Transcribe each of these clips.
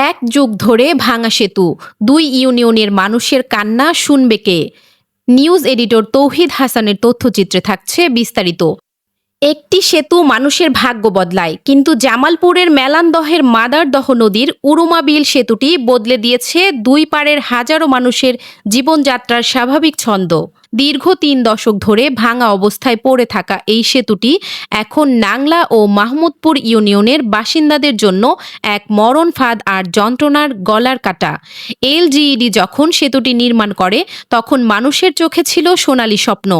এক যুগ ধরে ভাঙা সেতু, দুই ইউনিয়নের মানুষের কান্না শুনবে কে? নিউজ এডিটর তৌহিদ হাসানের তথ্যচিত্রে থাকছে বিস্তারিত। একটি সেতু মানুষের ভাগ্য বদলায়, কিন্তু জামালপুরের মেলান্দহের মাদারদহ নদীর উরুমাবিল সেতুটি বদলে দিয়েছে দুই পাড়ের হাজারো মানুষের জীবনযাত্রার স্বাভাবিক ছন্দ। দীর্ঘ ৩ দশক ধরে ভাঙা অবস্থায় পড়ে থাকা এই সেতুটি এখন নাংলা ও মাহমুদপুর ইউনিয়নের বাসিন্দাদের জন্য এক মরণ ফাঁদ আর যন্ত্রণার গলার কাটা। এলজিইডি যখন সেতুটি নির্মাণ করে তখন মানুষের চোখে ছিল সোনালী স্বপ্ন,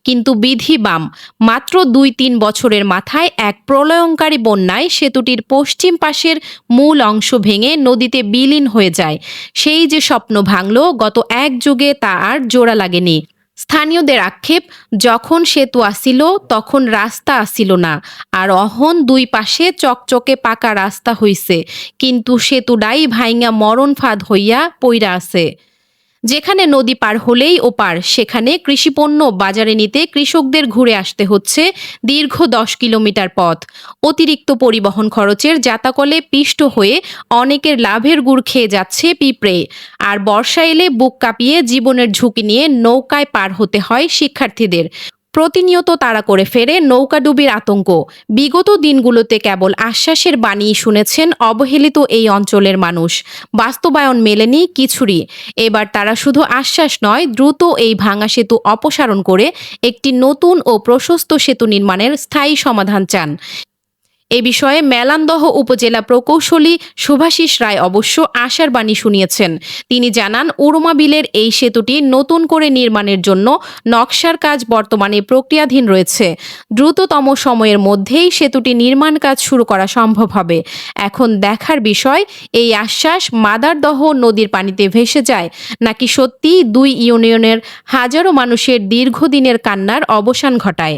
কিন্তু বিধি বাম। মাত্র ২-৩ বছরের মাথায় এক প্রলয়ঙ্কারী বন্যায় সেতুটির পশ্চিম পাশের মূল অংশ ভেঙে নদীতে বিলীন হয়ে যায়। সেই যে স্বপ্ন ভাঙল গত এক যুগে, তা আর জোড়া লাগেনি। স্থানীয়দের আক্ষেপ, যখন সেতু আসিল তখন রাস্তা আসিল না, আর অহন দুই পাশে চকচকে পাকা রাস্তা হইছে, কিন্তু সেতুডাই ভাইঙা মরণ ফাঁদ হইয়া পইরা আছে। যেখানে নদী পার হলেই ওপার, সেখানে কৃষিপণ্য বাজারে নিতে কৃষকদের ঘুরে আসতে হচ্ছে দীর্ঘ ১০ কিলোমিটার পথ। অতিরিক্ত পরিবহন খরচের জাতাকলে পিষ্ট হয়ে অনেকের লাভের গুড় খেয়ে যাচ্ছে পিঁপড়ে। আর বর্ষা এলে বুক কাঁপিয়ে জীবনের ঝুঁকি নিয়ে নৌকায় পার হতে হয় শিক্ষার্থীদের। প্রতিনিয়ত তাড়া করে ফেরে নৌকাডুবির আতঙ্ক। বিগত দিনগুলোতে কেবল আশ্বাসের বাণী শুনেছেন অবহেলিত এই অঞ্চলের মানুষ। বাস্তবায়ন মেলেনি কিছুরই। এবার তারা শুধু আশ্বাস নয়, দ্রুত এই ভাঙা সেতু অপসারণ করে একটি নতুন ও প্রশস্ত সেতু নির্মাণের স্থায়ী সমাধান চান। এ বিষয়ে মেলান্দহ উপজেলা প্রকৌশলী শুভাশিস রায় অবশ্য আশার বাণী শুনিয়েছেন। তিনি জানান, উরুমাবিলের এই সেতুটি নতুন করে নির্মাণের জন্য নকশার কাজ বর্তমানে প্রক্রিয়াধীন রয়েছে। দ্রুততম সময়ের মধ্যেই সেতুটি নির্মাণ কাজ শুরু করা সম্ভব হবে। এখন দেখার বিষয়, এই আশ্বাস মাদারদহ নদীর পানিতে ভেসে যায়, নাকি সত্যিই দুই ইউনিয়নের হাজারো মানুষের দীর্ঘদিনের কান্নার অবসান ঘটায়।